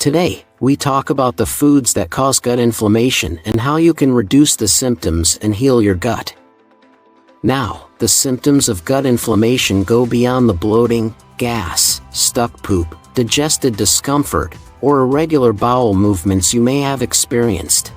Today, we talk about the foods that cause gut inflammation and how you can reduce the symptoms and heal your gut. Now, the symptoms of gut inflammation go beyond the bloating, gas, stuck poop, digestive discomfort, or irregular bowel movements you may have experienced.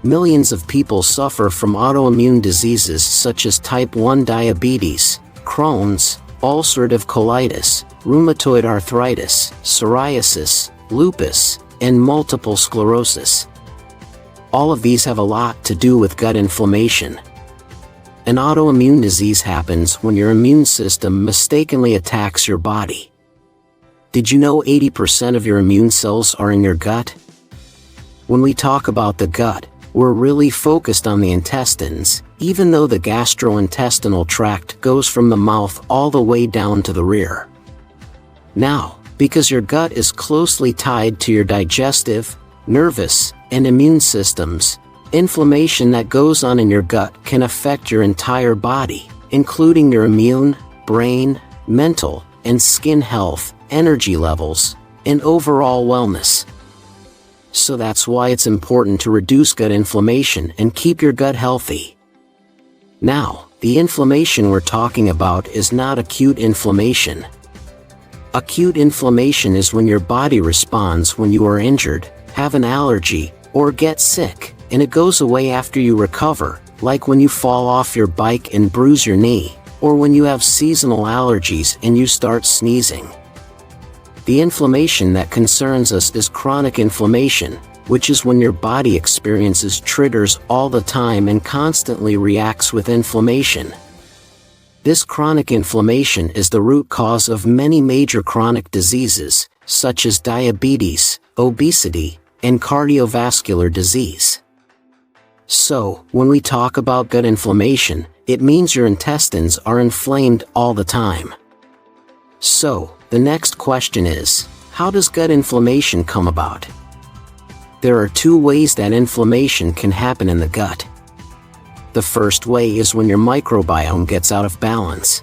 Millions of people suffer from autoimmune diseases such as type 1 diabetes, Crohn's, ulcerative colitis, rheumatoid arthritis, psoriasis, lupus, and multiple sclerosis. All of these have a lot to do with gut inflammation. An autoimmune disease happens when your immune system mistakenly attacks your body. Did you know 80% of your immune cells are in your gut? When we talk about the gut, we're really focused on the intestines, even though the gastrointestinal tract goes from the mouth all the way down to the rear. Now, because your gut is closely tied to your digestive, nervous, and immune systems, inflammation that goes on in your gut can affect your entire body, including your immune, brain, mental, and skin health, energy levels, and overall wellness. So that's why it's important to reduce gut inflammation and keep your gut healthy. Now, the inflammation we're talking about is not acute inflammation. Acute inflammation is when your body responds when you are injured, have an allergy, or get sick, and it goes away after you recover, like when you fall off your bike and bruise your knee, or when you have seasonal allergies and you start sneezing. The inflammation that concerns us is chronic inflammation, which is when your body experiences triggers all the time and constantly reacts with inflammation. This chronic inflammation is the root cause of many major chronic diseases, such as diabetes, obesity, and cardiovascular disease. So, when we talk about gut inflammation, it means your intestines are inflamed all the time. So, the next question is, how does gut inflammation come about? There are two ways that inflammation can happen in the gut. The first way is when your microbiome gets out of balance.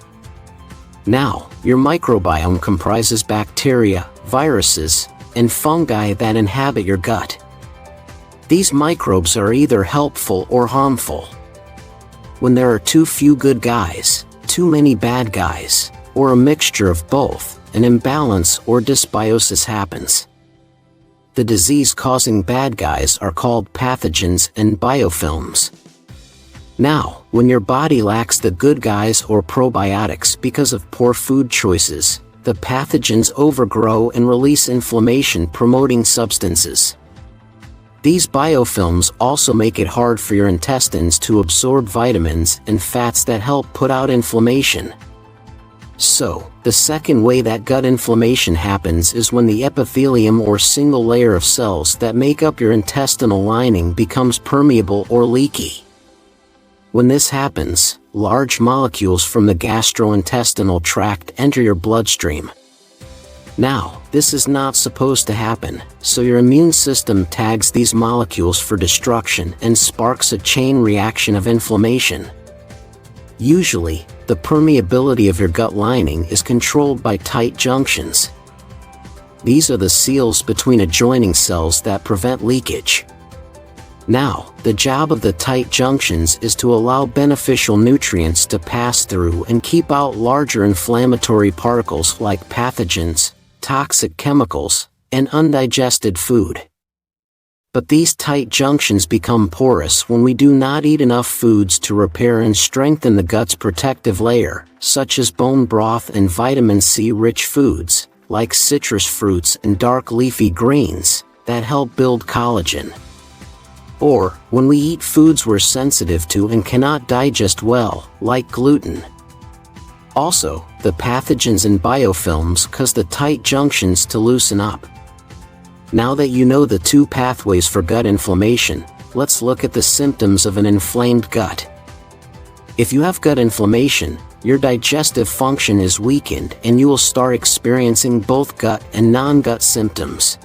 Now, your microbiome comprises bacteria, viruses, and fungi that inhabit your gut. These microbes are either helpful or harmful. When there are too few good guys, too many bad guys, or a mixture of both, an imbalance or dysbiosis happens. The disease-causing bad guys are called pathogens and biofilms. Now, when your body lacks the good guys or probiotics because of poor food choices, the pathogens overgrow and release inflammation-promoting substances. These biofilms also make it hard for your intestines to absorb vitamins and fats that help put out inflammation. So, the second way that gut inflammation happens is when the epithelium or single layer of cells that make up your intestinal lining becomes permeable or leaky. When this happens, large molecules from the gastrointestinal tract enter your bloodstream. Now, this is not supposed to happen, so your immune system tags these molecules for destruction and sparks a chain reaction of inflammation. Usually, the permeability of your gut lining is controlled by tight junctions. These are the seals between adjoining cells that prevent leakage. Now, the job of the tight junctions is to allow beneficial nutrients to pass through and keep out larger inflammatory particles like pathogens, toxic chemicals, and undigested food. But these tight junctions become porous when we do not eat enough foods to repair and strengthen the gut's protective layer, such as bone broth and vitamin C-rich foods, like citrus fruits and dark leafy greens, that help build collagen. Or, when we eat foods we're sensitive to and cannot digest well, like gluten. Also, the pathogens and biofilms cause the tight junctions to loosen up. Now that you know the two pathways for gut inflammation, let's look at the symptoms of an inflamed gut. If you have gut inflammation, your digestive function is weakened and you will start experiencing both gut and non-gut symptoms.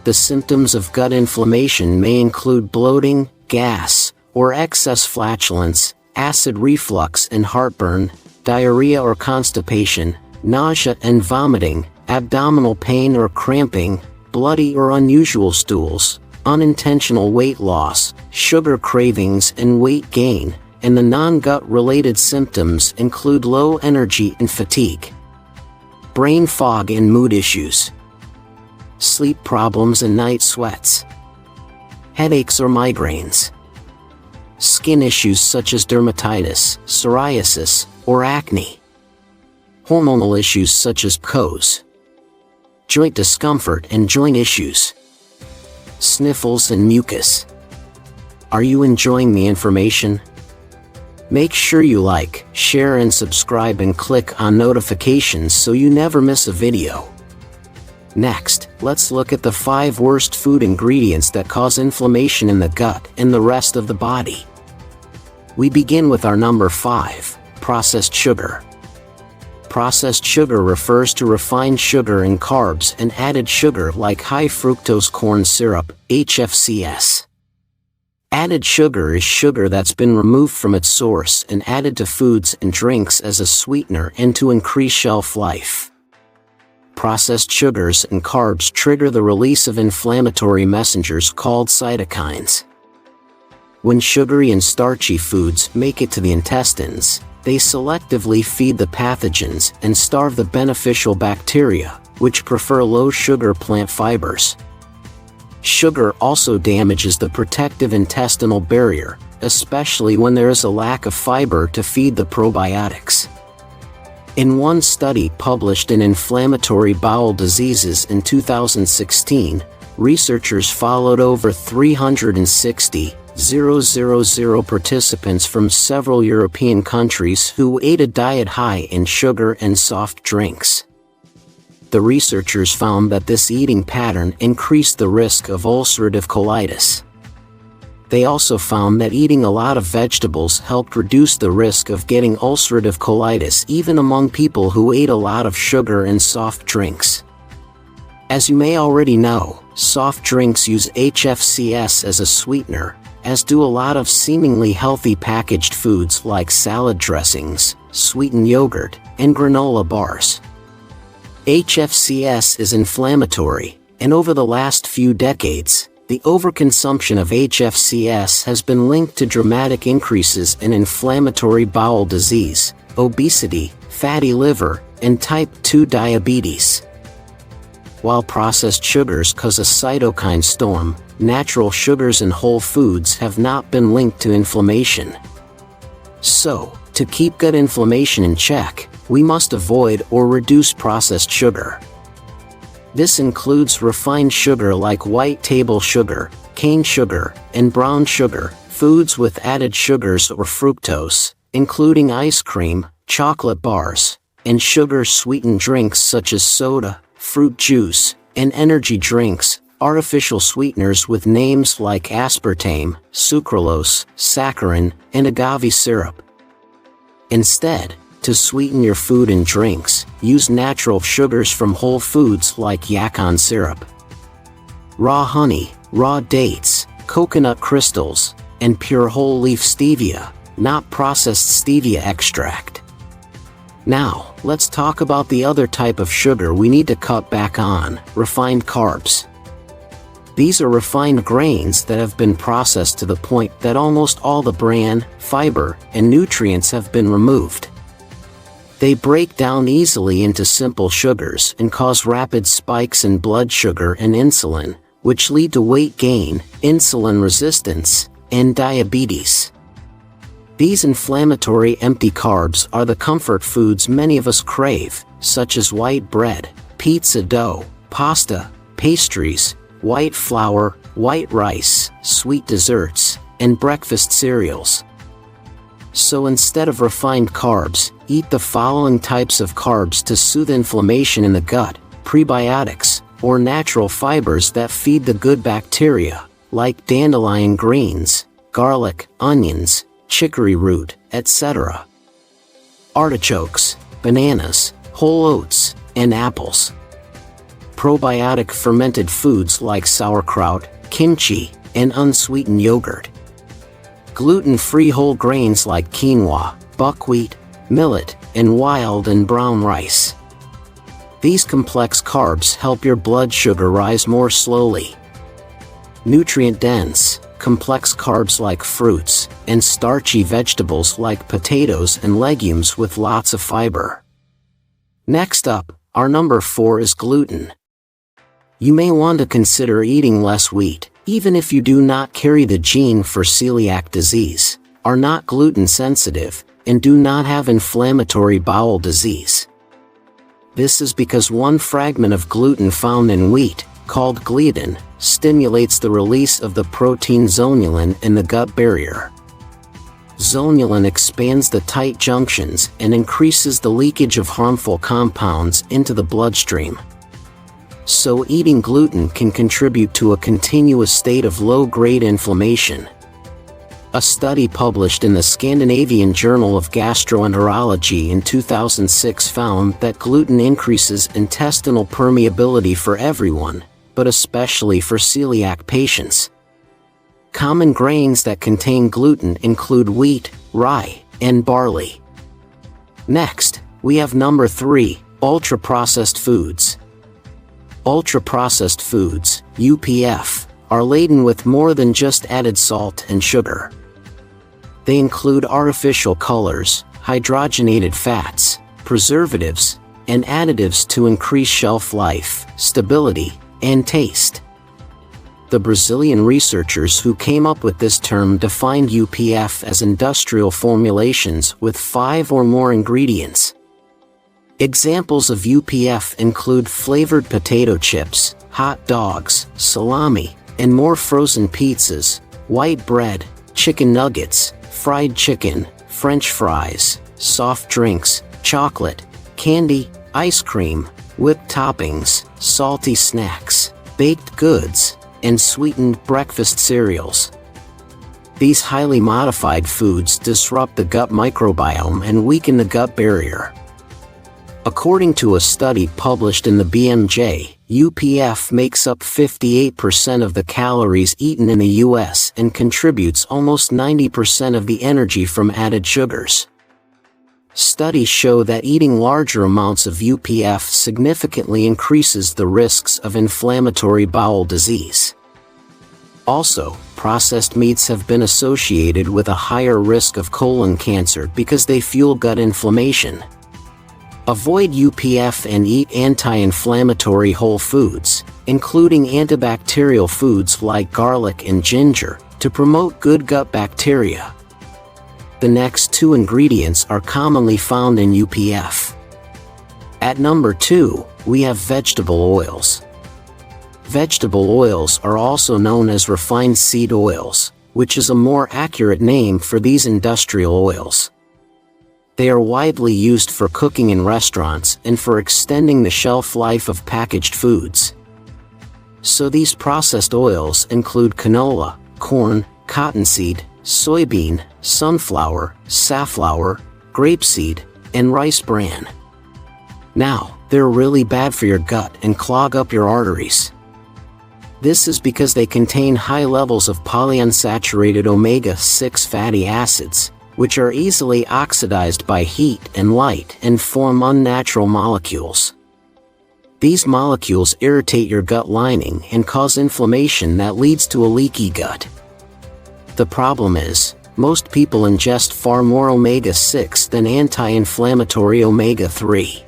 The symptoms of gut inflammation may include bloating, gas, or excess flatulence, acid reflux and heartburn, diarrhea or constipation, nausea and vomiting, abdominal pain or cramping, bloody or unusual stools, unintentional weight loss, sugar cravings and weight gain, and the non-gut-related symptoms include low energy and fatigue, brain fog and mood issues, sleep problems and night sweats, headaches or migraines, skin issues such as dermatitis, psoriasis, or acne, hormonal issues such as PCOS, joint discomfort and joint issues, sniffles and mucus. Are you enjoying the information? Make sure you like, share and subscribe and click on notifications so you never miss a video. Next, let's look at the 5 worst food ingredients that cause inflammation in the gut and the rest of the body. We begin with our number 5, processed sugar. Processed sugar refers to refined sugar and carbs and added sugar like high fructose corn syrup, HFCS. Added sugar is sugar that's been removed from its source and added to foods and drinks as a sweetener and to increase shelf life. Processed sugars and carbs trigger the release of inflammatory messengers called cytokines. When sugary and starchy foods make it to the intestines, they selectively feed the pathogens and starve the beneficial bacteria, which prefer low-sugar plant fibers. Sugar also damages the protective intestinal barrier, especially when there is a lack of fiber to feed the probiotics. In one study published in Inflammatory Bowel Diseases in 2016, researchers followed over 360,000 participants from several European countries who ate a diet high in sugar and soft drinks. The researchers found that this eating pattern increased the risk of ulcerative colitis. They also found that eating a lot of vegetables helped reduce the risk of getting ulcerative colitis even among people who ate a lot of sugar and soft drinks. As you may already know, soft drinks use HFCS as a sweetener, as do a lot of seemingly healthy packaged foods like salad dressings, sweetened yogurt, and granola bars. HFCS is inflammatory, and over the last few decades, the overconsumption of HFCS has been linked to dramatic increases in inflammatory bowel disease, obesity, fatty liver, and type 2 diabetes. While processed sugars cause a cytokine storm, natural sugars and whole foods have not been linked to inflammation. So, to keep gut inflammation in check, we must avoid or reduce processed sugar. This includes refined sugar like white table sugar, cane sugar, and brown sugar, foods with added sugars or fructose, including ice cream, chocolate bars, and sugar-sweetened drinks such as soda, fruit juice, and energy drinks, artificial sweeteners with names like aspartame, sucralose, saccharin, and agave syrup. Instead, to sweeten your food and drinks, use natural sugars from whole foods like yacon syrup, raw honey, raw dates, coconut crystals, and pure whole leaf stevia, not processed stevia extract. Now, let's talk about the other type of sugar we need to cut back on, refined carbs. These are refined grains that have been processed to the point that almost all the bran, fiber, and nutrients have been removed. They break down easily into simple sugars and cause rapid spikes in blood sugar and insulin, which lead to weight gain, insulin resistance, and diabetes. These inflammatory empty carbs are the comfort foods many of us crave, such as white bread, pizza dough, pasta, pastries, white flour, white rice, sweet desserts, and breakfast cereals. So instead of refined carbs, eat the following types of carbs to soothe inflammation in the gut: prebiotics, or natural fibers that feed the good bacteria, like dandelion greens, garlic, onions, chicory root, etc. Artichokes, bananas, whole oats, and apples. Probiotic fermented foods like sauerkraut, kimchi, and unsweetened yogurt. Gluten-free whole grains like quinoa, buckwheat, millet, and wild and brown rice. These complex carbs help your blood sugar rise more slowly. Nutrient-dense, complex carbs like fruits, and starchy vegetables like potatoes and legumes with lots of fiber. Next up, our number 4 is gluten. You may want to consider eating less wheat, even if you do not carry the gene for celiac disease, are not gluten sensitive, and do not have inflammatory bowel disease. This is because one fragment of gluten found in wheat, called gliadin, stimulates the release of the protein zonulin in the gut barrier. Zonulin expands the tight junctions and increases the leakage of harmful compounds into the bloodstream. So eating gluten can contribute to a continuous state of low-grade inflammation. A study published in the Scandinavian Journal of Gastroenterology in 2006 found that gluten increases intestinal permeability for everyone, but especially for celiac patients. Common grains that contain gluten include wheat, rye, and barley. Next, we have number 3, ultra-processed foods. Ultra-processed foods, UPF, are laden with more than just added salt and sugar. They include artificial colors, hydrogenated fats, preservatives, and additives to increase shelf life, stability, and taste. The Brazilian researchers who came up with this term defined UPF as industrial formulations with 5 or more ingredients. Examples of UPF include flavored potato chips, hot dogs, salami, and more frozen pizzas, white bread, chicken nuggets, fried chicken, French fries, soft drinks, chocolate, candy, ice cream, whipped toppings, salty snacks, baked goods, and sweetened breakfast cereals. These highly modified foods disrupt the gut microbiome and weaken the gut barrier. According to a study published in the BMJ, UPF makes up 58% of the calories eaten in the US and contributes almost 90% of the energy from added sugars. Studies show that eating larger amounts of UPF significantly increases the risks of inflammatory bowel disease. Also, processed meats have been associated with a higher risk of colon cancer because they fuel gut inflammation. Avoid UPF and eat anti-inflammatory whole foods, including antibacterial foods like garlic and ginger, to promote good gut bacteria. The next 2 ingredients are commonly found in UPF. At number 2, we have vegetable oils. Vegetable oils are also known as refined seed oils, which is a more accurate name for these industrial oils. They are widely used for cooking in restaurants and for extending the shelf life of packaged foods. So these processed oils include canola, corn, cottonseed, soybean, sunflower, safflower, grapeseed, and rice bran. Now, they're really bad for your gut and clog up your arteries. This is because they contain high levels of polyunsaturated omega-6 fatty acids, which are easily oxidized by heat and light and form unnatural molecules. These molecules irritate your gut lining and cause inflammation that leads to a leaky gut. The problem is, most people ingest far more omega-6 than anti-inflammatory omega-3.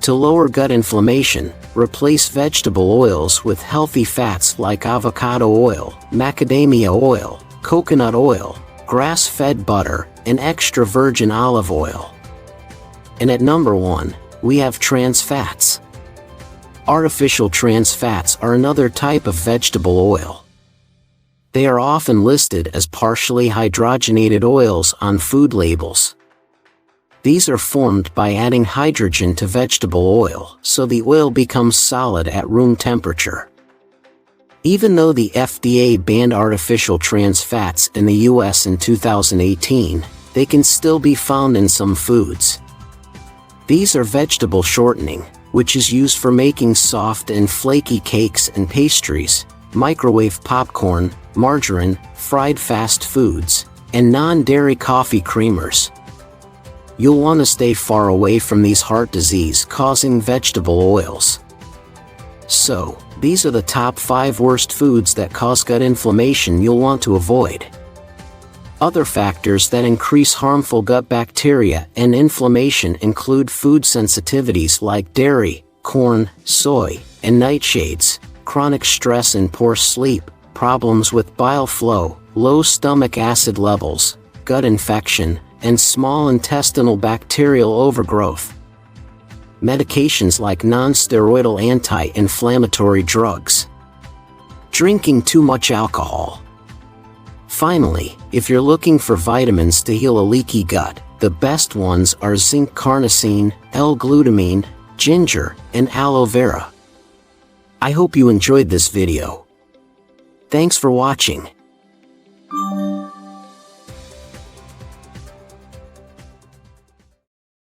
To lower gut inflammation, replace vegetable oils with healthy fats like avocado oil, macadamia oil, coconut oil, grass-fed butter, and extra virgin olive oil. And at number 1, we have trans fats. Artificial trans fats are another type of vegetable oil. They are often listed as partially hydrogenated oils on food labels. These are formed by adding hydrogen to vegetable oil, so the oil becomes solid at room temperature. Even though the FDA banned artificial trans fats in the US in 2018, they can still be found in some foods. These are vegetable shortening, which is used for making soft and flaky cakes and pastries, microwave popcorn, margarine, fried fast foods, and non-dairy coffee creamers. you'll want to stay far away from these heart disease-causing vegetable oils. So, these are the top 5 worst foods that cause gut inflammation you'll want to avoid. Other factors that increase harmful gut bacteria and inflammation include food sensitivities like dairy, corn, soy, and nightshades, chronic stress and poor sleep, problems with bile flow, low stomach acid levels, gut infection, and small intestinal bacterial overgrowth. Medications like non-steroidal anti-inflammatory drugs. Drinking too much alcohol. Finally, if you're looking for vitamins to heal a leaky gut, the best ones are zinc carnosine, L-glutamine, ginger, and aloe vera. I hope you enjoyed this video. Thanks for watching.